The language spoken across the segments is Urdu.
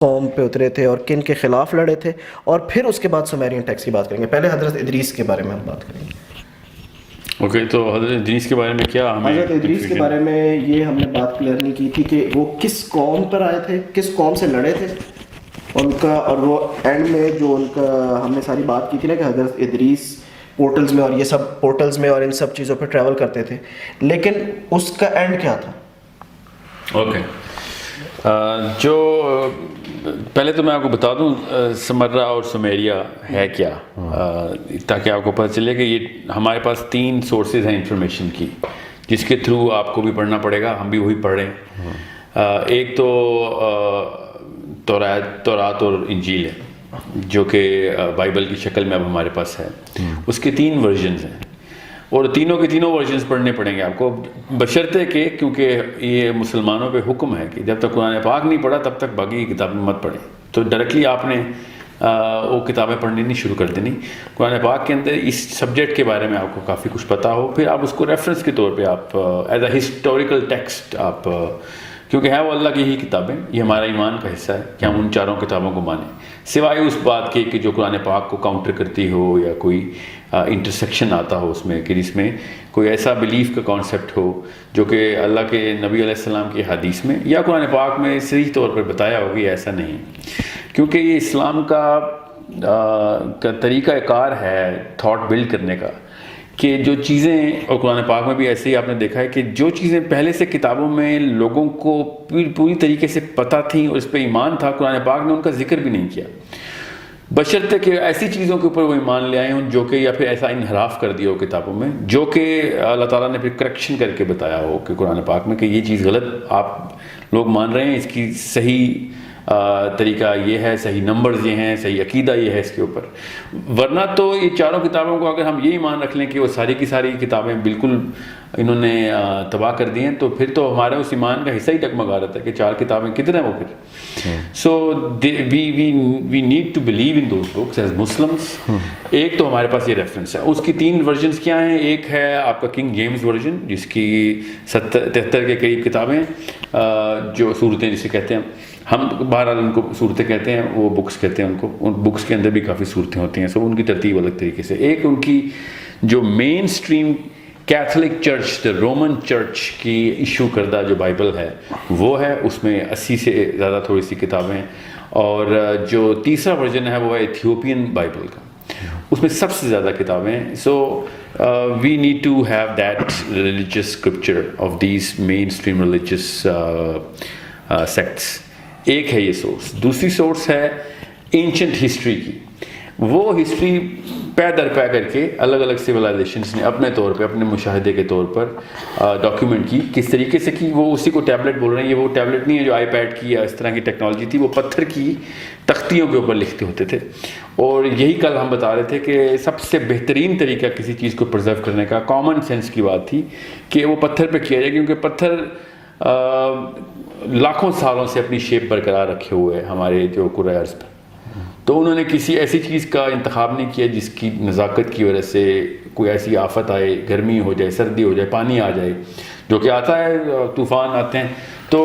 قوم پہ اترے تھے اور کن کے خلاف لڑے تھے، اور پھر اس کے بعد سومیرین ٹیکسٹ کی بات کریں گے. پہلے حضرت ادریس کے بارے میں ہم بات کریں گے. اوکے، تو حضرت ادریس کے بارے میں کیا ہمیں حضرت ادریس کے بارے میں یہ ہم نے بات کلیئر نہیں کی تھی کہ وہ کس قوم پر آئے تھے، کس قوم سے لڑے تھے ان کا، اور وہ اینڈ میں جو ان کا ہم نے ساری بات کی تھی نا کہ حضرت ادریس پورٹلز میں اور یہ سب پورٹلز میں اور ان سب چیزوں پہ ٹریول کرتے تھے، لیکن اس کا اینڈ کیا تھا. اوکے، جو پہلے تو میں آپ کو بتا دوں سمرہ اور سمیریا ہے کیا، تاکہ آپ کو پتہ چلے کہ یہ ہمارے پاس 3 سورسز ہیں انفارمیشن کی جس کے تھرو آپ کو بھی پڑھنا پڑے گا، ہم بھی وہی پڑھ رہے ہیں. ایک تو تورات اور انجیل ہے جو کہ بائبل کی شکل میں اب ہمارے پاس ہے. اس کے 3 ورژنز ہیں اور تینوں کے تینوں ورژنز پڑھنے پڑیں گے آپ کو، بشرطے کہ کیونکہ یہ مسلمانوں پہ حکم ہے کہ جب تک قرآن پاک نہیں پڑھا تب تک باقی کی کتابیں مت پڑھیں. تو ڈائریکٹلی آپ نے وہ کتابیں پڑھنی نہیں شروع کر دینی. قرآن پاک کے اندر اس سبجیکٹ کے بارے میں آپ کو کافی کچھ پتہ ہو، پھر آپ اس کو ریفرنس کے طور پہ آپ ایز اے ہسٹوریکل ٹیکسٹ آپ، کیونکہ ہے وہ اللہ کی ہی کتابیں، یہ ہمارا ایمان کا حصہ ہے کہ ہم ان 4 کتابوں کو مانیں، سوائے اس بات کے کہ جو قرآن پاک کو کاؤنٹر کرتی ہو یا کوئی انٹرسیکشن آتا ہو اس میں، کہ جس میں کوئی ایسا بلیف کا کانسیپٹ ہو جو کہ اللہ کے نبی علیہ السلام کی حدیث میں یا قرآن پاک میں صحیح طور پر بتایا ہوگی. ایسا نہیں، کیونکہ یہ اسلام کا طریقہ کار ہے تھاٹ بلڈ کرنے کا، کہ جو چیزیں، اور قرآن پاک میں بھی ایسے ہی آپ نے دیکھا ہے کہ جو چیزیں پہلے سے کتابوں میں لوگوں کو پوری طریقے سے پتہ تھیں اور اس پہ ایمان تھا، قرآن پاک نے ان کا ذکر بھی نہیں کیا، بشرطے کہ ایسی چیزوں کے اوپر وہ ایمان لے آئے ہوں جو کہ یا پھر ایسا انحراف کر دیا ہو کتابوں میں جو کہ اللہ تعالیٰ نے پھر کریکشن کر کے بتایا ہو کہ قرآن پاک میں کہ یہ چیز غلط آپ لوگ مان رہے ہیں، اس کی صحیح طریقہ یہ ہے، صحیح نمبرز یہ ہیں، صحیح عقیدہ یہ ہے اس کے اوپر. ورنہ تو یہ 4 کتابوں کو اگر ہم یہ ایمان رکھ لیں کہ وہ ساری کی ساری کتابیں بالکل انہوں نے تباہ کر دی ہیں، تو پھر تو ہمارے اس ایمان کا حصہ ہی ڈگمگا رہتا ہے کہ 4 کتابیں کدھر ہیں وہ پھر. So we need to believe in those books as Muslims. ایک تو ہمارے پاس یہ ریفرنس ہے. اس کی 3 ورژنس کیا ہیں؟ ایک ہے آپ کا کنگ جیمز ورژن جس کی 73 کے قریب کتابیں، جو صورتیں جسے کہتے ہیں ہم بہرحال ان کو صورتیں کہتے ہیں، وہ بکس کہتے ہیں ان کو. ان بکس کے اندر بھی کافی صورتیں ہوتی ہیں، سب ان کی ترتیب الگ طریقے سے. ایک ان کی جو mainstream Catholic church, Roman church کی ایشو کردہ جو بائبل ہے وہ ہے، اس میں 80 سے زیادہ تھوڑی سی کتابیں. اور جو تیسرا ورژن ہے وہ ہے ایتھیوپین بائبل کا، اس میں سب سے زیادہ کتابیں ہیں. So we need to have that religious scripture of these mainstream religious sects. ایک ہے یہ سورس. دوسری سورس ہے اینشنٹ ہسٹری کی. وہ ہسٹری پے در پے کر کے الگ الگ سویلائزیشنس نے اپنے طور پہ، اپنے مشاہدے کے طور پر ڈاکیومنٹ کی. کس طریقے سے کی؟ وہ اسی کو ٹیبلٹ بول رہے ہیں. یہ وہ ٹیبلٹ نہیں ہے جو آئی پیڈ کی یا اس طرح کی ٹیکنالوجی تھی، وہ پتھر کی تختیوں کے اوپر لکھتے ہوتے تھے. اور یہی کل ہم بتا رہے تھے کہ سب سے بہترین طریقہ کسی چیز کو پرزرو کرنے کا کامن سینس کی بات تھی کہ وہ پتھر پہ کیا جائے، کیونکہ پتھر لاکھوں سالوں سے اپنی شیپ برقرار رکھے ہوئے ہیں ہمارے جو کرۂ ارض پہ. تو انہوں نے کسی ایسی چیز کا انتخاب نہیں کیا جس کی نزاکت کی وجہ سے کوئی ایسی آفت آئے، گرمی ہو جائے، سردی ہو جائے، پانی آ جائے، جو کہ آتا ہے، طوفان آتے ہیں، تو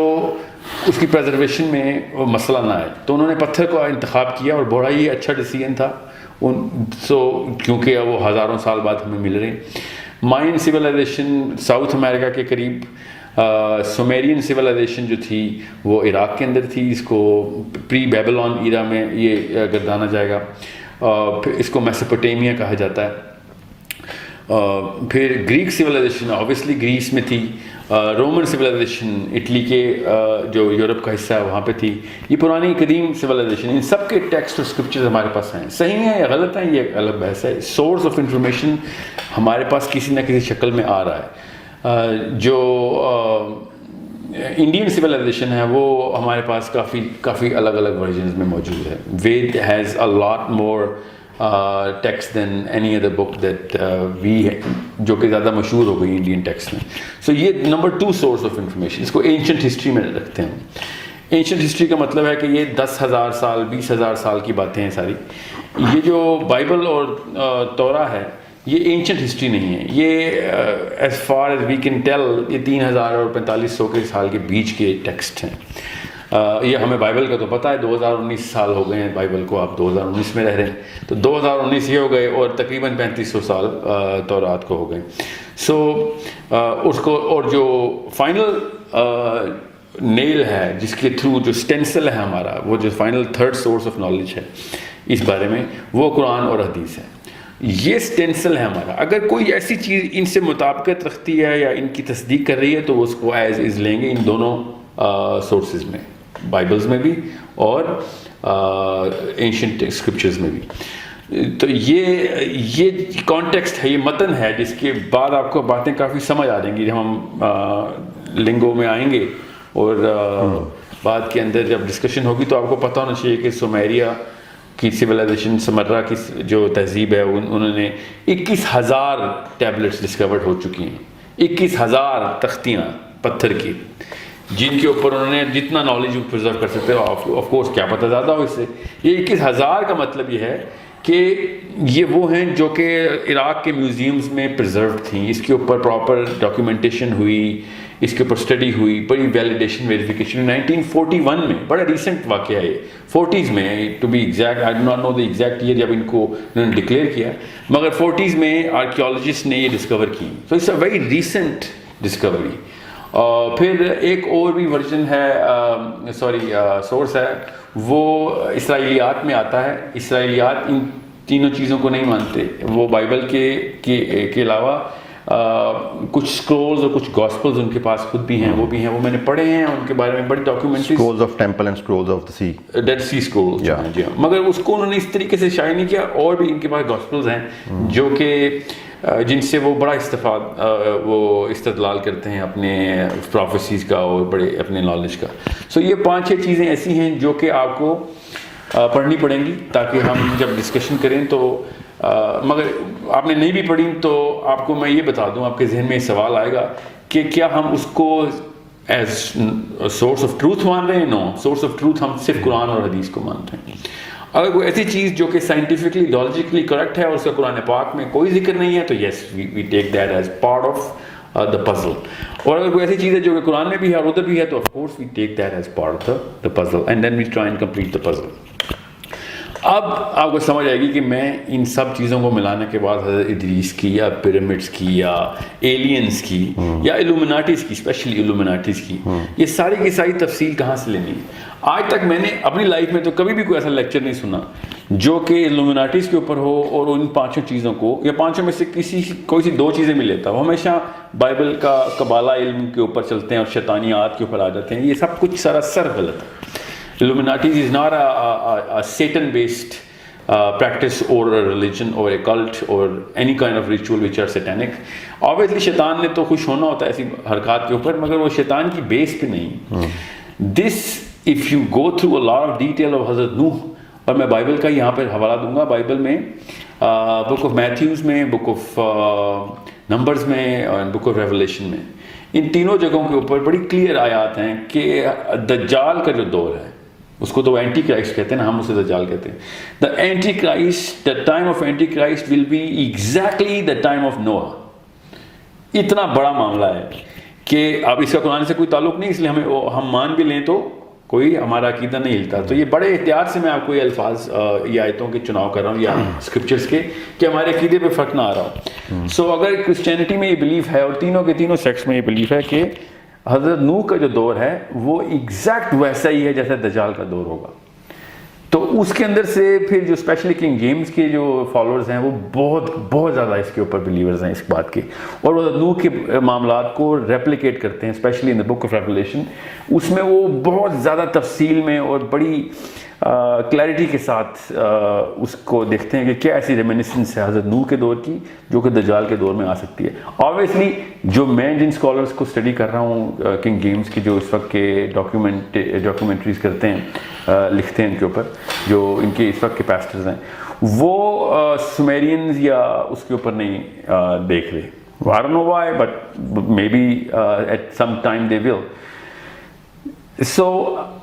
اس کی پریزرویشن میں وہ مسئلہ نہ آئے. تو انہوں نے پتھر کو انتخاب کیا اور بڑا ہی اچھا ڈیسیجن تھا. کیونکہ وہ ہزاروں سال بعد ہمیں مل رہے ہیں. مائن سویلائزیشن ساؤتھ امریکہ کے قریب، سومیرین سویلائزیشن جو تھی وہ عراق کے اندر تھی. اس کو پری بیبلون ایرا میں یہ گردانا جائے گا. پھر اس کو میسوپوٹیمیا کہا جاتا ہے. پھر گریک سویلائزیشن اوبیسلی گریس میں تھی. رومن سویلائزیشن اٹلی کے جو یورپ کا حصہ ہے وہاں پہ تھی. یہ پرانی قدیم سویلائزیشن. ان سب کے ٹیکسٹ اور اسکرپچرز ہمارے پاس ہیں. صحیح ہیں یا غلط ہیں یہ ایک الگ بحث ہے. سورس آف انفارمیشن ہمارے پاس کسی نہ کسی شکل میں آ رہا ہے. جو انڈین سویلائزیشن ہے وہ ہمارے پاس کافی الگ الگ ورژنز میں موجود ہے. With has a lot more text than any other book that we, جو کہ زیادہ مشہور ہو گئی انڈین ٹیکسٹ میں. سو یہ نمبر 2 سورس آف انفارمیشن. اس کو اینشنٹ ہسٹری میں رکھتے ہیں. اینشنٹ ہسٹری کا مطلب ہے کہ یہ 10,000 سال 20,000 سال کی باتیں ہیں ساری. یہ جو بائبل اور تورا ہے یہ اینشنٹ ہسٹری نہیں ہے. یہ as far as we can tell یہ 3,000 اور 4,500 کے سال کے بیچ کے ٹیکسٹ ہیں. یہ ہمیں بائبل کا تو پتہ ہے 2019 سال ہو گئے ہیں بائبل کو، آپ 2019 میں رہ رہے ہیں، تو 2019 یہ ہو گئے اور تقریباً 3500 سال تورات کو ہو گئے. سو اس کو، اور جو فائنل نیل ہے جس کے تھرو جو اسٹینسل ہے ہمارا، وہ جو final third source of knowledge ہے اس بارے میں، وہ قرآن اور حدیث ہے. یہ اسٹینسل ہے ہمارا. اگر کوئی ایسی چیز ان سے مطابقت رکھتی ہے یا ان کی تصدیق کر رہی ہے تو اس کو ایز از لیں گے ان دونوں سورسز میں، بائبلز میں بھی اور اینشنٹ اسکرپچرز میں بھی. تو یہ کانٹیکسٹ ہے، یہ متن ہے جس کے بعد آپ کو باتیں کافی سمجھ آ جائیں گی جب ہم لنگو میں آئیں گے، اور بعد کے اندر جب ڈسکشن ہوگی تو آپ کو پتہ ہونا چاہیے کہ سومیریا کی سویلائزیشن، سمرا کی جو تہذیب ہے، انہوں نے 21,000 ٹیبلٹس ڈسکورڈ ہو چکی ہیں، 21,000 تختیاں پتھر کی، جن کے اوپر انہوں نے جتنا نالج پرزرو کر سکتے ہو. آف کورس کیا پتہ زیادہ ہو اس سے. یہ 21,000 کا مطلب یہ ہے کہ یہ وہ ہیں جو کہ عراق کے میوزیمز میں پرزروڈ تھیں. اس کے اوپر پراپر ڈاکیومنٹیشن ہوئی، اس کے اوپر اسٹڈی ہوئی، بڑی ویلیڈیشن ویریفیکیشن. 1941 میں، بڑا ریسنٹ واقعہ ہے، 40s میں to be exact, I do not know the exact year جب ان کو انہوں نے ڈکلیئر کیا، مگر 40s میں آرکیولوجسٹ نے یہ ڈسکور کی. So it's a very recent discovery. پھر ایک اور بھی ورژن ہے، سورس ہے، وہ اسرائیلیات میں آتا ہے. اسرائیلیات ان تینوں چیزوں کو نہیں مانتے. وہ بائبل کے علاوہ کچھ سکرولز اور کچھ گاسپلز ان کے پاس خود بھی ہیں، وہ بھی ہیں، وہ میں نے پڑھے ہیں، ان کے بارے میں بڑی documentaries, scrolls of temple and scrolls of the sea, dead sea scrolls. جی ہاں، مگر اس کو انہوں نے اس طریقے سے شائع نہیں کیا. اور بھی ان کے پاس گاسپلز ہیں جو کہ جن سے وہ بڑا وہ استدلال کرتے ہیں اپنے پروفیسیز کا اور بڑے اپنے نالج کا. سو یہ 5-6 چیزیں ایسی ہیں جو کہ آپ کو پڑھنی پڑیں گی تاکہ ہم جب ڈسکشن کریں تو، مگر آپ نے نہیں بھی پڑھی تو آپ کو میں یہ بتا دوں، آپ کے ذہن میں یہ سوال آئے گا کہ کیا ہم اس کو ایز سورس آف ٹروتھ مان رہے ہیں؟ نو، سورس آف ٹروتھ ہم صرف قرآن اور حدیث کو مانتے ہیں. اگر کوئی ایسی چیز جو کہ سائنٹیفکلی لاجیکلی کریکٹ ہے اور اس کا قرآن پاک میں کوئی ذکر نہیں ہے تو yes we take that as part of the puzzle. اور اگر کوئی ایسی چیز ہے جو کہ قرآن میں بھی ہے اور ادھر بھی ہے تو of course we take that as part of the puzzle and then we try and complete the puzzle. اب آپ کو سمجھ آئے گی کہ میں ان سب چیزوں کو ملانے کے بعد حضرت ادریس کی یا پیرامڈس کی یا ایلینز کی یا ایلومیناٹیز کی، اسپیشلی ایلومیناٹیز کی، یہ ساری کی ساری تفصیل کہاں سے لینی ہے. آج تک میں نے اپنی لائف میں تو کبھی بھی کوئی ایسا لیکچر نہیں سنا جو کہ ایلومیناٹیز کے اوپر ہو اور ان 5 چیزوں کو یا 5 میں سے کوئی سی 2 چیزیں میں لیتا. وہ ہمیشہ بائبل کا قبالہ علم کے اوپر چلتے ہیں اور شیطانیات کے اوپر آ جاتے ہیں. یہ سب کچھ سراسر غلط ہے. Illuminatis is not a Satan-based practice or a religion or a cult or any kind of ritual which are satanic. Obviously شیطان نے تو خوش ہونا ہوتا ہے ایسی حرکات کے اوپر، مگر وہ شیطان کی بیس پہ نہیں. This if you go through a lot of detail of حضرت نوح، اور میں بائبل کا یہاں پر حوالہ دوں گا، بائبل میں بک آف میتھیوز میں، بک آف نمبرز میں اور بک آف ریولیشن میں، ان تینوں جگہوں کے اوپر بڑی کلیئر آیات ہیں کہ دجال کا جو دور ہے، اس کو تو اینٹی کرائسٹ کہتے ہیں نا، ہم اسے دجال کہتے ہیں. The antichrist, the time of antichrist will be exactly the time of Noah. اتنا بڑا معاملہ ہے کہ اب اس کا قرآن سے کوئی تعلق نہیں، اس لیے ہم مان بھی لیں تو کوئی ہمارا عقیدہ نہیں ہلتا. تو یہ بڑے احتیاط سے میں آپ کو یہ الفاظ یا آیتوں کے چناؤ کر رہا ہوں یا اسکرپچرس کے، کہ ہمارے عقیدے پہ فرق نہ آ رہا ہو. سو اگر کرسچینٹی میں یہ بلیف ہے اور تینوں کے تینوں سیکٹس میں یہ بلیف ہے کہ حضرت نوح کا جو دور ہے وہ ایگزیکٹ ویسا ہی ہے جیسا دجال کا دور ہوگا. تو اس کے اندر سے پھر جو اسپیشلی کنگ جیمز کے جو فالوورز ہیں وہ بہت زیادہ اس کے اوپر بلیورز ہیں اس بات کے، اور وہ نوح کے معاملات کو ریپلیکیٹ کرتے ہیں، especially in the book of revelation. اس میں وہ بہت زیادہ تفصیل میں اور بڑی کلیئرٹی کے ساتھ اس کو دیکھتے ہیں کہ کیا ایسی ریمینسنس ہے حضرت نوح کے دور کی جو کہ دجال کے دور میں آ سکتی ہے. آبویسلی جو میں جن اسکالرس کو اسٹڈی کر رہا ہوں کنگ جیمز کی، جو اس وقت کے ڈاکیومنٹریز کرتے ہیں، لکھتے ہیں ان کے اوپر، جو ان کے اس وقت کے پیسٹرز ہیں، وہ سومیرینز یا اس کے اوپر نہیں دیکھ رہے. I don't know why, but maybe at some time they will. So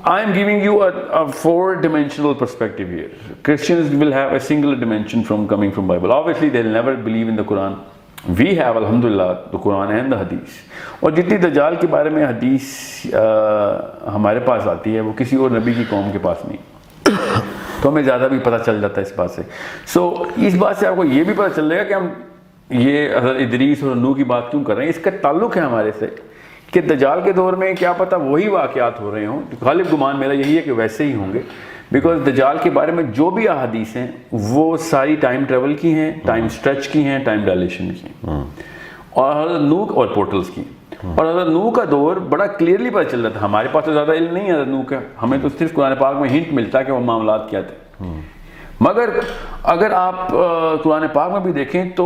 I'm giving you a 4-dimensional perspective here. Christians will have a single dimension from coming from Bible. Obviously they'll never believe in the Quran. We have الحمدللہ the قرآن اینڈ the حدیث. اور جتنی دجال کے بارے میں حدیث ہمارے پاس آتی ہے وہ کسی اور نبی کی قوم کے پاس نہیں، تو ہمیں زیادہ بھی پتہ چل جاتا ہے اس بات سے. سو اس بات سے آپ کو یہ بھی پتہ چل جائے گا کہ ہم یہ حضرت ادریس اور نوح کی بات کیوں کر رہے ہیں. اس کا تعلق ہے ہمارے سے کہ دجال کے دور میں کیا پتہ وہی واقعات ہو رہے ہوں. غالب گمان میرا یہی ہے کہ ویسے ہی ہوں گے، بیکاز دجال کے بارے میں جو بھی احادیث ہیں وہ ساری ٹائم ٹریول کی ہیں، ٹائم اسٹریچ کی ہیں، ٹائم ڈائلیشن کی ہیں، اور حضرت نوح اور پورٹلز کی. اور حضرت نوح کا دور بڑا کلیئرلی پتہ چل رہا تھا. ہمارے پاس تو زیادہ علم نہیں ہے حضرت نوح کا، ہمیں تو صرف قرآن پاک میں ہنٹ ملتا ہے کہ وہ معاملات کیا تھے. مگر اگر آپ قرآن پاک میں بھی دیکھیں تو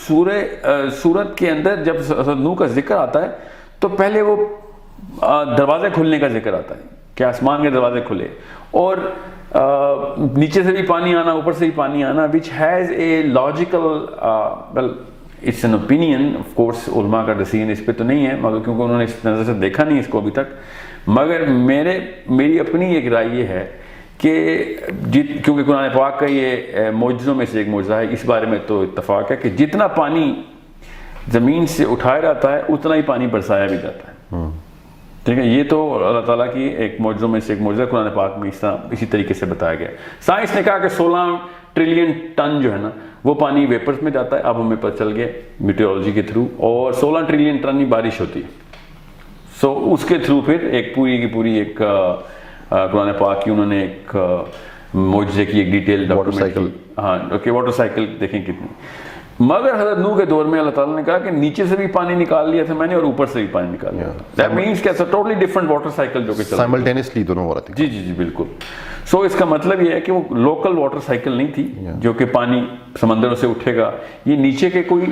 سورت کے اندر جب حضرت نوح کا ذکر آتا ہے تو پہلے وہ دروازے کھلنے کا ذکر آتا ہے کہ آسمان کے دروازے کھلے اور نیچے سے بھی پانی آنا، اوپر سے بھی پانی آنا، which has a logical well it's an opinion of course. علماء کا ڈیسیژن اس پہ تو نہیں ہے مگر کیونکہ انہوں نے اس نظر سے دیکھا نہیں اس کو ابھی تک. مگر میری اپنی ایک رائے یہ ہے کہ کیونکہ قرآن پاک کا یہ معجزوں میں سے ایک معجزہ ہے، اس بارے میں تو اتفاق ہے کہ جتنا پانی زمین سے اٹھایا جاتا ہے اتنا ہی پانی برسایا بھی جاتا ہے. ٹھیک ہے، یہ تو اللہ تعالیٰ کی ایک معجزوں میں سے ایک معجزہ قرآن پاک میں اسی طریقے سے بتایا گیا. سائنس نے کہا کہ 16 ٹریلین ٹن جو ہے نا وہ پانی ویپرز میں جاتا ہے. اب ہمیں پتہ چل گیا میٹیورولوجی کے تھرو، اور 16 ٹریلین ٹن ہی بارش ہوتی ہے. سو اس کے تھرو پھر ایک پوری کی پوری ایک قرآن پاک کی انہوں نے ایک معجزے کی ایک ڈیٹیل ڈاکومنٹ کی. ہاں اوکے، واٹر سائیکل دیکھیں کتنی. مگر حضرت نوح کے دور میں اللہ تعالیٰ نے کہا کہ نیچے سے بھی پانی نکال لیا تھا میں نے اور اوپر سے بھی پانی نکال لیا. دیٹ مینس کہ ٹوٹلی ڈفرنٹ واٹر سائیکل جو کہ چل سائملٹینیسلی دونوں ہو رہے تھے. جی بالکل. سو اس کا مطلب یہ ہے کہ وہ لوکل واٹر سائیکل نہیں تھی جو کہ پانی سمندروں سے اٹھے گا. یہ نیچے کے کوئی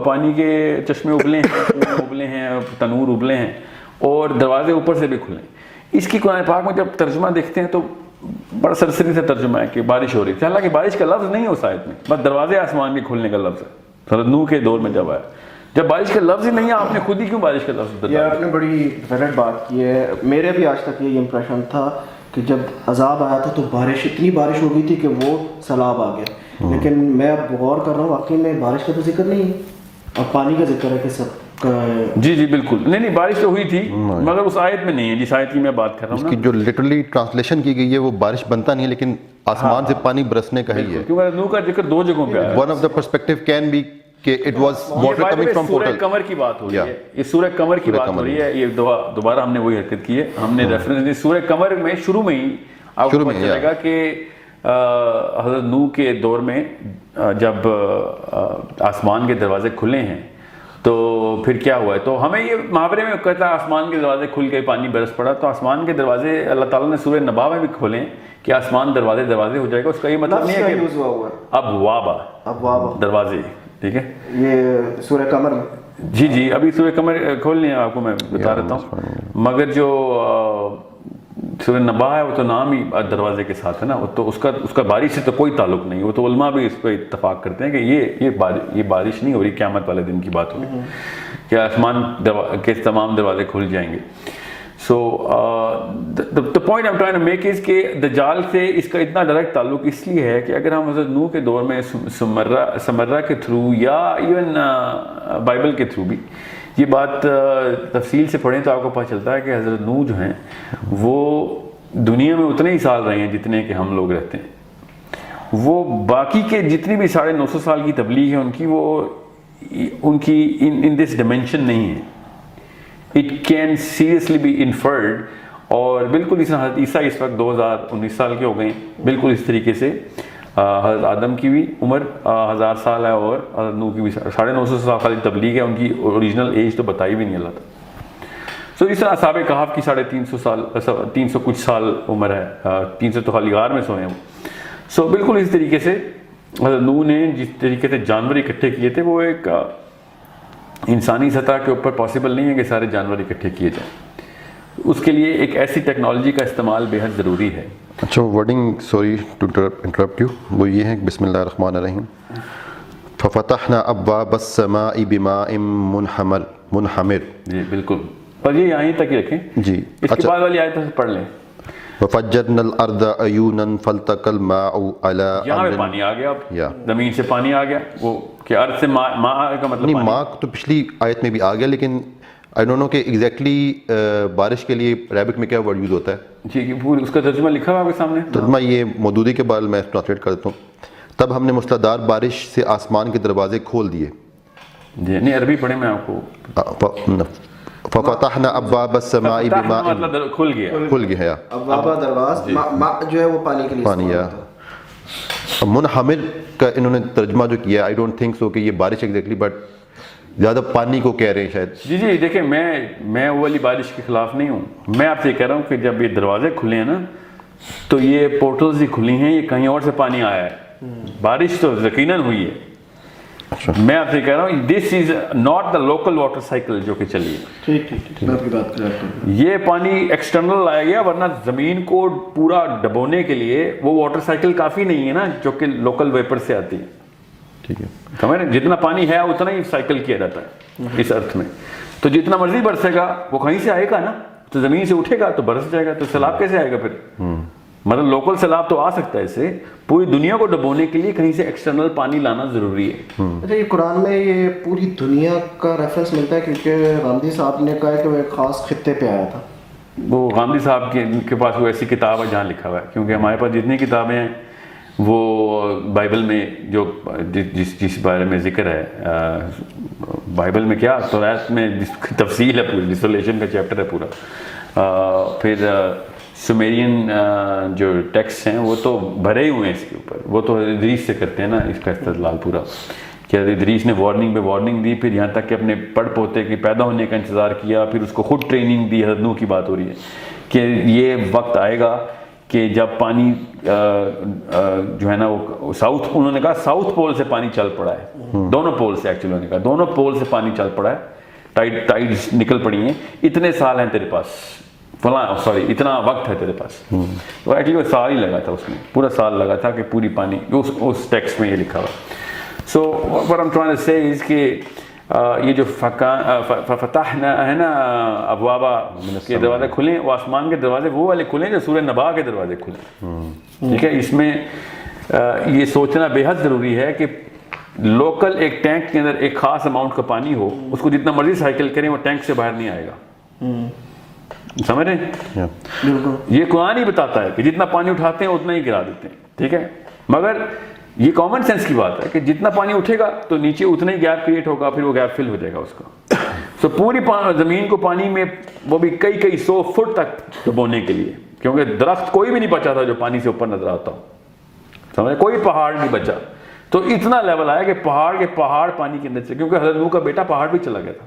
پانی کے چشمے ابلے ہیں، ابلے ہیں، تنور ابلے ہیں، اور دروازے اوپر سے بھی کھلے. اس کی قرآن پاک میں جب ترجمہ دیکھتے ہیں تو بڑا سرسری سے ترجمہ ہے کہ بارش ہو رہی تھی، حالانکہ بارش کا لفظ نہیں ہے اس آیت میں، بس دروازے آسمان کے کھلنے کا لفظ ہے. حضرت نوح کے دور میں جب آیا، جب بارش کا لفظ ہی نہیں ہے، آپ نے خود ہی کیوں بارش کا لفظ؟ یہ آپ نے بڑی ویلڈ بات کی ہے. میرے بھی آج تک یہ امپریشن تھا کہ جب عذاب آیا تھا تو بارش، اتنی بارش ہو گئی تھی کہ وہ سیلاب آ گیا. لیکن میں اب غور کر رہا ہوں واقعی میں بارش کا تو ذکر نہیں ہے اور پانی کا ذکر ہے کہ سب کا. جی بالکل. نہیں بارش تو ہوئی تھی مگر اس آیت میں نہیں ہے جس آیت کی میں بات کر رہا ہوں. اس کی جو لٹرلی ٹرانسلیشن کی گئی ہے وہ بارش بنتا نہیں ہے لیکن آسمان سے پانی برسنے کا ہی ہے. کیونکہ نوح کا ذکر 2 جگہوں پہ آیا ہے. One of the perspective can be کہ it was water coming from سورہ پورٹل. قمر کی بات ہو رہی ہے، یہ سورہ قمر کی بات ہو رہی ہے. یہ دوبارہ ہم نے وہی حرکت کی ہے، ہم نے ریفرنس دی سورہ قمر میں. شروع میں ہی آپ کو پتہ چلے گا کہ حضرت نوح کے دور میں جب آسمان کے دروازے کھلے ہیں تو پھر کیا ہوا ہے. تو ہمیں یہ محاورے میں کہتا ہے آسمان کے دروازے کھل گئے، پانی برس پڑا. تو آسمان کے دروازے اللہ تعالیٰ نے سورہ نبا میں بھی کھولے کہ آسمان دروازے ہو جائے گا. اس کا یہ مطلب نہیں ہے کہ ابواب دروازے. ٹھیک ہے، یہ سورہ قمر میں. جی ابھی سورہ قمر کھولنے ہیں آپ کو میں بتا رہتا ہوں. مگر جو سورہ نبا ہے وہ تو نام ہی دروازے کے ساتھ ہے نا، تو اس کا بارش سے تو کوئی تعلق نہیں. وہ تو علماء بھی اس پہ اتفاق کرتے ہیں کہ یہ بارش نہیں ہو رہی، قیامت والے دن کی بات ہو رہی کہ آسمان کے تمام دروازے کھل جائیں گے. سو the point I'm trying to make is کہ دجال سے اس کا اتنا ڈائریکٹ تعلق اس لیے ہے کہ اگر ہم حضرت نوح کے دور میں سمرہ کے تھرو یا ایون بائبل کے تھرو بھی یہ بات تفصیل سے پڑھیں تو آپ کو پتہ چلتا ہے کہ حضرت نوح جو ہیں وہ دنیا میں اتنے ہی سال رہے ہیں جتنے کہ ہم لوگ رہتے ہیں. وہ باقی کے جتنی بھی 950 سال کی تبلیغ ہے ان کی ان دس ڈائمینشن نہیں ہے. It can seriously be inferred. اور بالکل اس طرح حضرت عیسیٰ اس وقت 2019 سال کے ہو گئے ہیں، بالکل اس طریقے سے حضرت آدم کی بھی عمر 1000 سال ہے اور حضرت نوح کی بھی 950 سال خالی تبلیغ ہے. ان کی اوریجنل ایج تو بتائی بھی نہیں اللہ تعالیٰ. سو اس طرح اصحاب کہف کی 350 سال 300 کچھ سال عمر ہے، 300 تو خالی غار میں سوئے ہیں وہ. سو بالکل اس طریقے سے حضرت نوح نے جس طریقے سے جانور اکٹھے کیے تھے وہ ایک انسانی سطح کے اوپر پاسبل نہیں ہے کہ سارے جانور اکٹھے کیے جائیں. اس کے لیے ایک ایسی ٹیکنالوجی کا استعمال بے حد ضروری ہے. اچھا wording sorry to interrupt you, وہ یہ ہے بسم اللہ الرحمن الرحیم. ففتحنا ابواب السماء بماء منہمر. جی بالکل، پر یہ یہیں تک ہی رکھیں. جی اس کے بعد والی آیت پڑھ لیں. وَفَجَّرْنَا الْأَرْضَ عُيُونًا فَالْتَقَى الْمَاءُ عَلَىٰ یہاں پہ أَمْرٍ. پانی آ گیا، یا اب زمین سے پانی آ گیا، وہ کہ ارض سے ماء کا مطلب نہیں، پانی. ماں تو پچھلی آیت میں بھی آ گیا، لیکن آئی ڈونٹ نو کہ ایگزیکٹلی بارش کے لیے عربک میں کیا ورڈ یوز ہوتا ہے. جی پوری اس کا ترجمہ لکھا ہوا آپ کے سامنے. ترجمہ یہ مودودی کے بعد میں ٹرانسلیٹ کر دیتا ہوں. تب ہم نے موسلادھار بارش سے آسمان کے دروازے کھول دیے. جی نہیں عربی پڑھیں میں آپ کو. فَفَتَحْنَا أَبْوَابَ السَّمَاءِ بِمَاءٍ. مطلب کھل گیا. کھل گیا ہے. ابواب درواز ماء جو ہے وہ پانی کے لیے پانی یا منحمل کا انہوں نے ترجمہ جو کیا، آئی ڈونٹ تھنک سو کہ یہ بارش ایگزیکٹلی، بٹ زیادہ پانی کو کہہ رہے ہیں شاید. جی دیکھیں میں وہ والی بارش کے خلاف نہیں ہوں. میں آپ سے یہ کہہ رہا ہوں کہ جب یہ دروازے کھلے ہیں نا تو یہ پورٹلز ہی کھلی ہیں، یہ کہیں اور سے پانی آیا ہے. بارش تو یقیناً ہوئی ہے. میں آپ سے کہہ رہا ہوں this is not the local water cycle جو کہ چلی ہے. ٹھیک میں آپ کی بات کر رہا ہوں. یہ پانی ایکسٹرنل آیا گیا، ورنہ زمین کو پورا ڈبونے کے لیے وہ واٹر سائیکل کافی نہیں ہے نا جو کہ لوکل ویپر سے آتی ہے. ٹھیک ہے، سمجھ رہے ہیں؟ جتنا پانی ہے اتنا ہی سائیکل کیا جاتا ہے اس ارتھ میں. تو جتنا مرضی برسے گا وہ کہیں سے آئے گا نا، تو زمین سے اٹھے گا تو برس جائے گا. تو سیلاب کیسے آئے گا پھر؟ مطلب لوکل سیلاب تو آ سکتا ہے، اسے پوری دنیا کو ڈبونے کے لیے کہیں سے ایکسٹرنل پانی لانا ضروری ہے. اچھا یہ قرآن میں یہ پوری دنیا کا ریفرنس ملتا ہے کیونکہ غامدی صاحب نے کہا کہ وہ ایک خاص خطے پہ آیا تھا. وہ غامدی صاحب کے پاس وہ ایسی کتاب ہے جہاں لکھا ہوا ہے، کیونکہ ہمارے پاس جتنی کتابیں ہیں وہ بائبل میں جو جس بارے میں ذکر ہے، بائبل میں کیا توریت میں تفصیل ہے، پوری ڈسولیشن کا چیپٹر ہے پورا. پھر سمیرین جو ٹیکسٹ ہیں وہ تو بھرے ہی ہوئے ہیں اس کے اوپر. وہ تو ادریس سے کرتے ہیں نا اس کا استدلال پورا، کہ ادریس نے وارننگ پہ وارننگ دی، پھر یہاں تک کہ اپنے پڑ پوتے کے پیدا ہونے کا انتظار کیا، پھر اس کو خود ٹریننگ دی. حضرت نوح کی بات ہو رہی ہے کہ یہ وقت آئے گا کہ جب پانی جو ہے نا وہ ساؤتھ، انہوں نے کہا ساؤتھ پول سے پانی چل پڑا ہے، دونوں پول سے، ایکچولی انہوں نے کہا دونوں پول سے پانی چل پڑا ہے، ٹائڈز نکل پڑی ہیں، اتنے سال ہیں تیرے پاس، فلاں سوری اتنا وقت ہے تیرے پاس. تو ایکچولی وہ سال ہی لگا تھا، اس میں پورا سال لگا تھا کہ پوری پانی اس ٹیکسٹ میں یہ لکھا ہوا. سو what I'm trying to say is کہ یہ جو فتحنا ہے نا ابوابا کے دروازے کھلیں، وہ آسمان کے دروازے وہ والے کھلیں جو سورہ نبا کے دروازے کھلیں. ٹھیک ہے، اس میں یہ سوچنا بے حد ضروری ہے کہ لوکل ایک ٹینک کے اندر ایک خاص اماؤنٹ کا پانی ہو، اس کو جتنا مرضی سائیکل کریں وہ ٹینک سے باہر نہیں آئے گا. سمجھ رہے ہیں؟ یہ قرآن ہی بتاتا ہے کہ جتنا پانی اٹھاتے ہیں اتنا ہی گرا دیتے ہیں. ٹھیک ہے، مگر یہ کامن سینس کی بات ہے کہ جتنا پانی اٹھے گا تو نیچے اتنا ہی گیپ کریٹ ہوگا، پھر وہ گیپ فل ہو جائے گا اس کا. سو پوری زمین کو پانی میں وہ بھی کئی 100 فٹ تک ڈبونے کے لیے، کیونکہ درخت کوئی بھی نہیں بچا تھا جو پانی سے اوپر نظر آتا ہو. سمجھے، کوئی پہاڑ نہیں بچا. تو اتنا لیول آیا کہ پہاڑ پانی کے اندر سے، کیونکہ حضرت نوح کا بیٹا پہاڑ بھی چلا گیا تھا.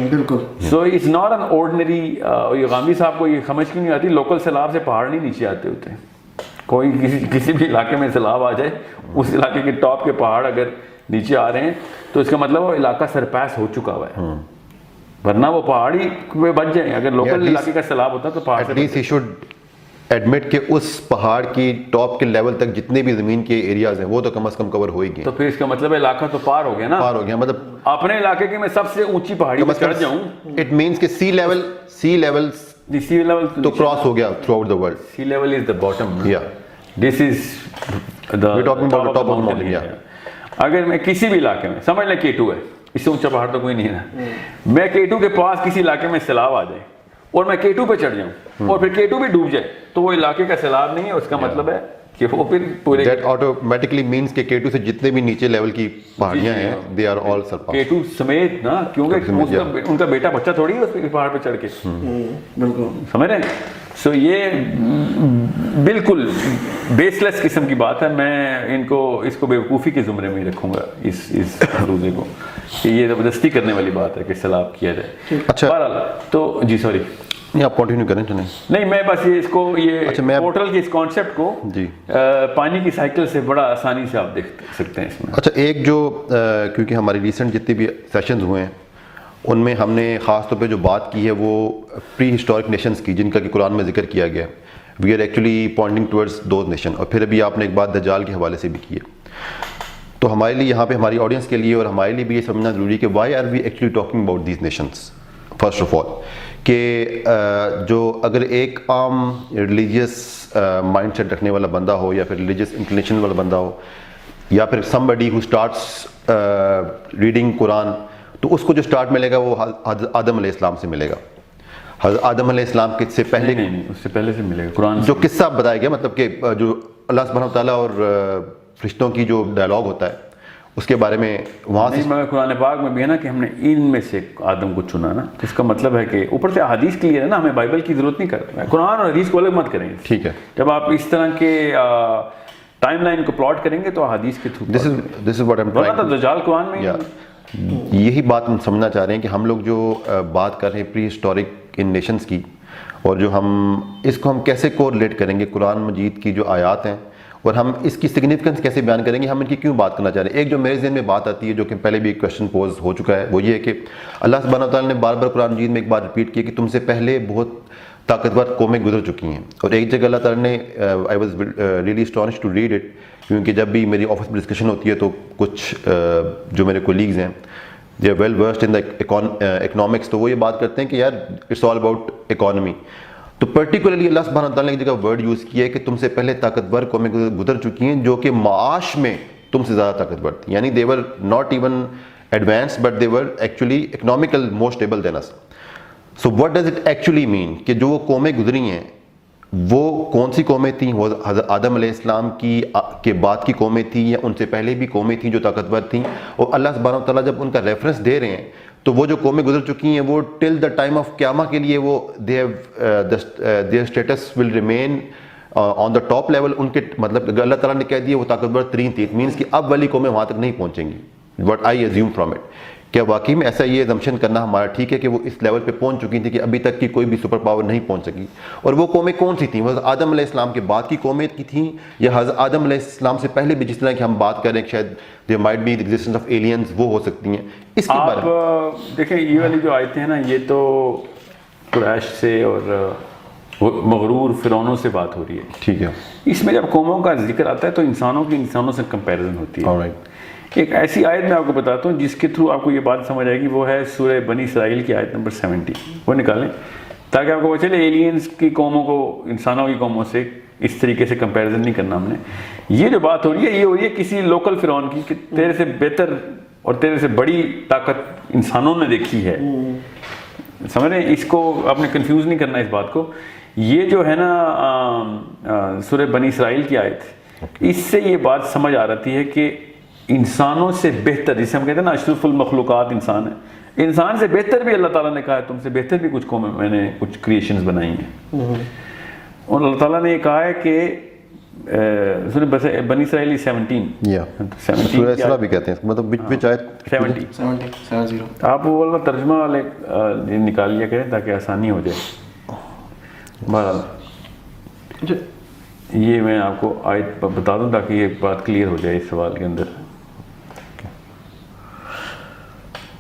بالکل. So it's not an ordinary. یہ غامدی صاحب کو یہ سمجھ کیوں نہیں آتی لوکل سیلاب سے پہاڑ نہیں نیچے آتے ہوتے. کوئی کسی بھی علاقے میں سیلاب آ جائے، اس علاقے کے ٹاپ کے پہاڑ اگر نیچے آ رہے ہیں تو اس کا مطلب وہ علاقہ سرپاس ہو چکا ہوا ہے، ورنہ وہ پہاڑی میں بچ جائیں. اگر لوکل علاقے کا سیلاب ہوتا تو پہاڑ سے ایڈمٹ کہ اس پہاڑ کی ٹاپ کے لیول تک جتنے بھی زمین کے ایریاز ہیں وہ تو کم از کم کور ہوئے گئے. تو پھر اس کا مطلب علاقہ تو پار ہو گیا نا، پار ہو گیا. مطلب اپنے علاقے کے میں سب سے اونچی پہاڑی پر چڑھ جاؤں، اٹ مینس کہ سی لیول تو کراس ہو گیا throughout the world. Sea level is the bottom. یا this is we talking about top of mountain. یا اگر میں کسی بھی علاقے میں سمجھ لیں K2 ہے، اس سے اونچا پہاڑ تو کوئی نہیں ہے، میں K2 کے پاس کسی علاقے میں سیلاب آ جائے اور میں K2 پہ چڑھ جاؤں اور پھر K2 بھی ڈوب جائے تو وہ علاقے کا سیلاب نہیں ہے. اس کا مطلب ہے کہ وہ پھر پورے دیٹ آٹومیٹکلی مینس کہ K2 سے جتنے بھی نیچے لیول کی پہاڑیاں ہیں they are all surpass. K2 سمیت نا، کیونکہ ان کا بیٹا بچہ تھوڑی ہے اس پہاڑ پہ چڑھ کے. بالکل سمجھ رہے ہیں. سو یہ بالکل بیس لیس قسم کی بات ہے. میں اس کو بیوقوفی کے زمرے میں ہی رکھوں گا اس روزے کو، کہ یہ زبردستی کرنے والی بات ہے کہ سیلاب کیا جائے. اچھا بہرحال تو جی سوری نہیں آپ کنٹینیو کریں. نہیں میں بس اس کو یہ پورٹل کے اس کانسیپٹ کو جی پانی کی سائیکل سے بڑا آسانی سے آپ دیکھ سکتے ہیں اس میں. اچھا ایک جو کیونکہ ہماری ریسنٹ جتنے بھی سیشنز ہوئے ہیں ان میں ہم نے خاص طور پہ جو بات کی ہے وہ پری ہسٹورک نیشنز کی، جن کا کہ قرآن میں ذکر کیا گیا. We are actually pointing towards those nation. اور پھر ابھی آپ نے ایک بات دجال کے حوالے سے بھی کی ہے. تو ہمارے لیے یہاں پہ ہماری آڈینس کے لیے اور ہمارے لیے بھی یہ سمجھنا ضروری ہے کہ why are we actually talking about these nations. First of all کہ جو اگر ایک عام ریلیجیس مائنڈ سیٹ رکھنے والا بندہ ہو یا پھر ریلیجیس انکلینیشن والا بندہ ہو یا پھر somebody who starts ریڈنگ قرآن, تو اس کو جو اسٹارٹ ملے گا وہ حضرت آدم علیہ السلام سے ملے گا. حضرت آدم علیہ السلام کے سے پہلے نہیں اس سے پہلے سے ملے گا قرآن جو قصہ بتایا گیا, مطلب کہ جو اللہ سبحانہ وتعالیٰ اور فرشتوں کی جو ڈائلاگ ہوتا ہے اس کے بارے میں وہاں سے. نہیں مگر قرآن پاک میں بھی ہے نا کہ ہم نے ان میں سے آدم کو چنا نا, تو اس کا مطلب ہے کہ اوپر سے حدیث کلیئر ہے نا, ہمیں بائبل کی ضرورت نہیں کرتا, قرآن اور حدیث کو الگ مت کریں. ٹھیک ہے, جب آپ اس طرح کے ٹائم لائن کو پلاٹ کریں گے تو حدیث کے through this is what I'm trying to دجال قرآن میں یہی بات ہم سمجھنا چاہ رہے ہیں کہ ہم لوگ جو بات کر رہے ہیں پری ہسٹورک ان نیشنز کی, اور جو ہم اس کو ہم کیسے کوریلیٹ کریں گے قرآن مجید کی جو آیات ہیں, اور ہم اس کی سگنیفیکنس کیسے بیان کریں گے, ہم ان کی کیوں بات کرنا چاہ رہے ہیں. ایک جو میرے ذہن میں بات آتی ہے جو کہ پہلے بھی ایک کویشچن پوز ہو چکا ہے, وہ یہ ہے کہ اللہ سبحانہ وتعالیٰ نے بار بار قرآن مجید میں ایک بار ریپیٹ کیا کہ تم سے پہلے بہت طاقتور قومیں گزر چکی ہیں. اور ایک جگہ اللہ تعالیٰ نے I was really astonish to read it, کیونکہ جب بھی میری آفس میں ڈسکشن ہوتی ہے تو کچھ جو میرے کولیگز ہیں they are well versed in the economics, تو وہ یہ بات کرتے ہیں کہ یار اٹس آل اباؤٹ اکانومی. تو پرٹیکولرلی اللہ سبحانہ وتعالیٰ نے ایک جگہ ورڈ یوز کیا ہے کہ تم سے پہلے طاقتور قومیں گزر چکی ہیں جو کہ معاش میں تم سے زیادہ طاقتور تھیں, یعنی they were not even advance but they were actually economical more stable than us. So what does it actually mean کہ جو وہ قومیں گزری ہیں وہ کون سی قومیں تھیں؟ وہ حضرت آدم علیہ السلام کے بعد کی قومیں تھیں یا ان سے پہلے بھی قومیں تھیں جو طاقتور تھیں؟ اور اللہ سبحانہ وتعالیٰ جب ان کا ریفرنس دے رہے ہیں تو وہ جو قومیں گزر چکی ہیں وہ ٹل دا ٹائم آف قیامہ کے لیے وہ their status will remain on the top level. ان کے مطلب اللہ تعالیٰ نے کہہ دیا وہ طاقتور ترین تھی, اٹ مینس کہ اب والی قومیں وہاں تک نہیں پہنچیں گی. What I assume from it, کیا واقعی میں ایسا یہ ایزمپشن کرنا ہمارا ٹھیک ہے کہ وہ اس لیول پہ پہنچ چکی تھی کہ ابھی تک کی کوئی بھی سپر پاور نہیں پہنچ سکی؟ اور وہ قومیں کون سی تھیں؟ وہ حضرت آدم علیہ السلام کے بعد کی قومیں کی تھیں یا حضرت آدم علیہ السلام سے پہلے بھی جس طرح کہ ہم بات کر رہے ہیں کہ شاید there might be the existence of aliens, وہ ہو سکتی ہیں؟ اس کے بارے میں آپ دیکھیں یہ والی جو آیتیں ہیں نا, یہ تو قریش سے اور مغرور فرعونوں سے بات ہو رہی ہے. ٹھیک ہے, اس میں جب قوموں کا ذکر آتا ہے تو انسانوں کی انسانوں سے کمپیریزن ہوتی ہے. alright. ایک ایسی آیت میں آپ کو بتاتا ہوں جس کے تھرو آپ کو یہ بات سمجھ آئے گی, وہ ہے سورہ بنی اسرائیل کی آیت نمبر 70. وہ نکالیں تاکہ آپ کو پتہ چلے ایلینز کی قوموں کو انسانوں کی قوموں سے اس طریقے سے کمپیریزن نہیں کرنا ہم نے. یہ جو بات ہو رہی ہے یہ ہو رہی ہے کسی لوکل فرعون کی کہ تیرے سے بہتر اور تیرے سے بڑی طاقت انسانوں نے دیکھی ہے. سمجھ رہے ہیں, اس کو آپ نے کنفیوز نہیں کرنا اس بات کو. یہ جو ہے نا سورہ بنی اسرائیل کی آیت, اس سے یہ بات سمجھ آ رہی ہے کہ انسانوں سے بہتر, جسے ہم کہتے ہیں نا اشرف المخلوقات انسان ہے, انسان سے بہتر بھی اللہ تعالیٰ نے کہا ہے تم سے بہتر بھی کچھ قومیں میں نے کچھ کریشنز بنائی ہیں. اور اللہ تعالیٰ نے یہ کہا ہے کہ سورہ بنی اسرائیل 17 سورہ اسراء بھی کہتے ہیں, مطلب وچ آیت 70. آپ وہ والا ترجمہ والے نکال لیا کریں تاکہ آسانی ہو جائے. بہرحال یہ میں آپ کو آیت بتا دوں تاکہ یہ بات کلیئر ہو جائے اس سوال کے اندر.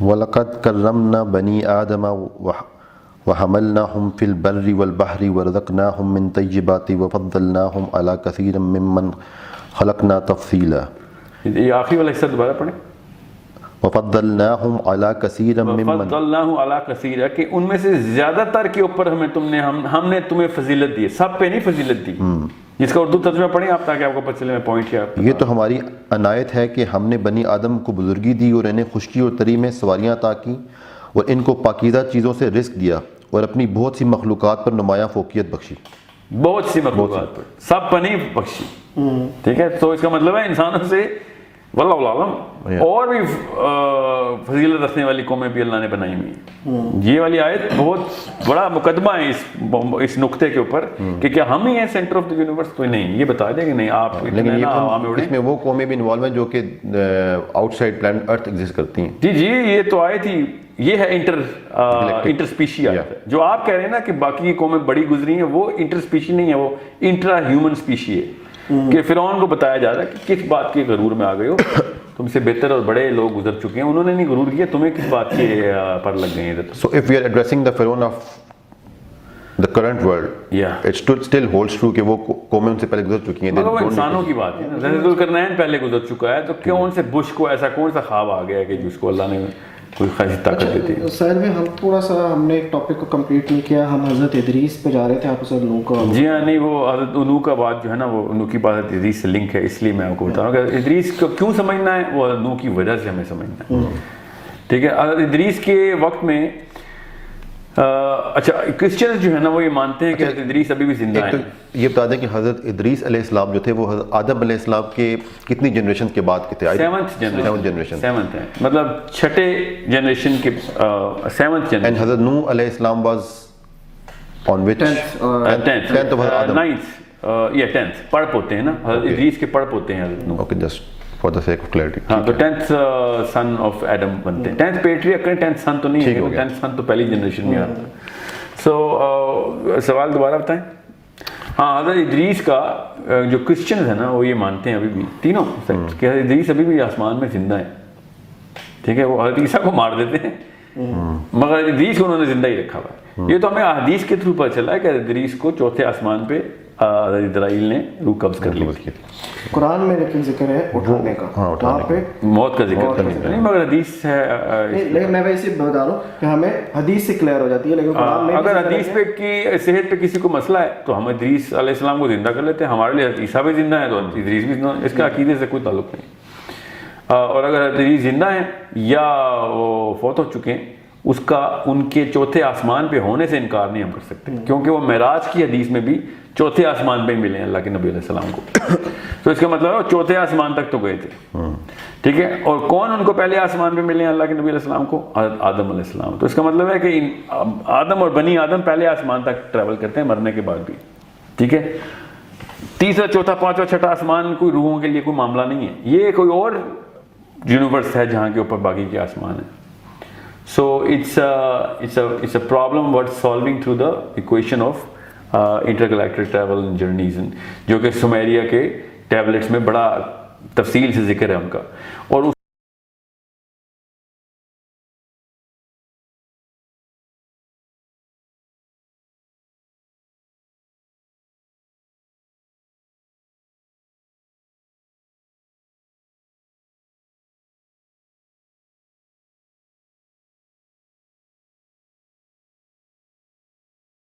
وَلَقَدْ كَرَّمْنَا بَنِي آدَمَ وَحَمَلْنَاهُمْ فِي الْبَرِّ وَالْبَحْرِ وَرَزَقْنَاهُمْ مِنْ طَيِّبَاتِ وَفَضَّلْنَاهُمْ عَلَى كَثِيرٍ مِّمَّنْ خَلَقْنَا تَفْضِيلًا. یہ آخری والا حصہ دوبارہ پڑھیں. وَفَضَّلْنَاهُمْ عَلَى كَثِيرٍ مِّمَّنْ وَفَضَّلْنَاهُ عَلَى كَثِيرٍ, کہ ان میں سے زیادہ تر کے اوپر ہم نے تمہیں فضیلت دی, سب پہ نہیں فضیلت دی. جس کا اردو ترجمہ پڑھیں آپ تاکہ آپ کو پتہ چلے میں پوائنٹ کیا. یہ تو ہماری عنایت ہے کہ ہم نے بنی آدم کو بزرگی دی اور انہیں خشکی اور تری میں سواریاں عطا کیں اور ان کو پاکیزہ چیزوں سے رزق دیا اور اپنی بہت سی مخلوقات پر نمایاں فوقیت بخشی. بہت سی مخلوقات پر, سب پر نہیں بخشی. ٹھیک ہے, تو اس کا مطلب ہے انسانوں سے واللہ عالم اور بھی فضیلت رکھنے والی قومیں بھی اللہ نے بنائی ہوئی ہیں. یہ والی آیت بہت بڑا مقدمہ ہے اس نقطے کے اوپر کہ کیا ہم ہی ہیں سینٹر آف دی یونیورس. تو نہیں, یہ بتا دیں کہ نہیں آپ, لیکن اس میں وہ قومیں بھی انوالو ہیں جو کہ آؤٹ سائڈ پلانٹ ارتھ ایگزسٹ کرتی ہیں. جی جی, یہ تو آیت ہی یہ ہے انٹر اسپیشی آیت ہے. جو آپ کہہ رہے ہیں نا کہ باقی کی قومیں بڑی گزری ہیں, وہ انٹر اسپیشی نہیں ہے, وہ انٹرا ہیومن اسپیشی ہے. کہ فرعون کو بتایا جا رہا ہے کہ کس بات کے غرور میں آ گئے ہو, تم سے بہتر اور بڑے لوگ گزر چکے ہیں, انہوں نے نہیں غرور کیا, تمہیں کس بات کے پر لگ گئے ہیں. So if we are addressing the Pharaoh of the current world, it still holds true کہ وہ قومیں ان سے پہلے گزر چکی ہیں. مگر وہ انسانوں کی بات ہے, ذوالقرنین پہلے گزر چکا ہے, تو کیوں ان سے بش کو ایسا کون سا خواب آ گیا کہ جس کو اللہ نے کوئی خاصی طاقت دیتی ہے. ساحل میں ہم تھوڑا سا ہم نے ایک ٹاپک کو کمپلیٹ نہیں کیا, ہم حضرت ادریس پہ جا رہے تھے, آپ اسے نوح کا. جی ہاں, نہیں وہ حضرت نوح کا بات جو ہے نا وہ نوح کی بات ادریس سے لنک ہے, اس لیے میں آپ کو بتا رہا ہوں کہ ادریس کو کیوں سمجھنا ہے, وہ نوح کی وجہ سے ہمیں سمجھنا ہے. ٹھیک ہے, حضرت ادریس کے وقت میں اچھا کرسچنز جو ہے نا وہ یہ مانتے ہیں کہ حضرت ادریس ابھی بھی زندہ ہیں. یہ بتا دیں کہ حضرت ادریس علیہ السلام جو تھے وہ حضرت آدم علیہ السلام کے کتنی جنریشن کے بعد کے تھے؟ 7th generation. 7th ہے, مطلب چھٹے جنریشن کے 7th جنریشن. اینڈ حضرت نوح علیہ السلام was on which 10th of Adam. 10th پڑپ ہوتے ہیں نا, حضرت ادریس کے پڑپ ہوتے ہیں حضرت نوح. Okay, just for the sake of clarity. ہاں, تو 10th سن آف ایڈم بنتے ہیں. 10th پیٹریارک 10th سن تو نہیں ہے, 10th سن تو پہلی جنریشن میں آتا ہے. سو سوال دوبارہ بتائیں. ہاں, حضرت ادریس کا جو کرسچنز ہیں نا وہ یہ مانتے ہیں ابھی بھی تینوں کہ حضرت ادریس ابھی بھی آسمان میں زندہ ہے. ٹھیک ہے, وہ حضرت عیسیٰ کو مار دیتے ہیں مگر ادریس کو انہوں نے زندہ ہی رکھا ہوا ہے. یہ تو ہمیں احادیث کے تھرو پتہ چلا ہے کہ حضرت ادریس کو چوتھے آسمان پہ حضرت اسرائیل نے روح قبض کر لی. قرآن میں لیکن ذکر ہے اٹھانے کا, وہاں پہ موت کا ذکر نہیں, مگر حدیث ہے. لیکن میں ویسے بتا رہا ہوں کہ ہمیں حدیث سے کلیئر ہو جاتی ہے, لیکن قرآن میں اگر حدیث پہ کی صحت پہ کسی کو مسئلہ ہے تو ہم ادریس علیہ السلام کو زندہ کر لیتے ہیں. ہمارے لیے عیسیٰ بھی زندہ ہے تو ادریس بھی زندہ ہے, اس کا عقیدے سے کوئی تعلق نہیں. اور اگر ادریس زندہ ہیں یا وہ فوت ہو چکے ہیں, اس کا ان کے چوتھے آسمان پہ ہونے سے انکار نہیں ہم کر سکتے, کیونکہ وہ معراج کی حدیث میں بھی چوتھے آسمان پہ ملے ہیں اللہ کے نبی علیہ السلام کو. تو اس کا مطلب ہے وہ چوتھے آسمان تک تو گئے تھے. ٹھیک ہے, اور کون ان کو پہلے آسمان پہ ملے ہیں اللہ کے نبی علیہ السلام کو؟ آدم علیہ السلام. تو اس کا مطلب ہے کہ آدم اور بنی آدم پہلے آسمان تک ٹریول کرتے ہیں مرنے کے بعد بھی. ٹھیک ہے, تیسرا چوتھا پانچواں چھٹا آسمان کوئی روحوں کے لیے کوئی معاملہ نہیں ہے, یہ کوئی اور یونیورس ہے جہاں کے اوپر باقی کے آسمان ہیں. So it's a problem worth solving through the equation of intergalactic travel and journeys, جو کہ سمیریا کے ٹیبلٹس میں بڑا تفصیل سے ذکر ہے ان کا. اور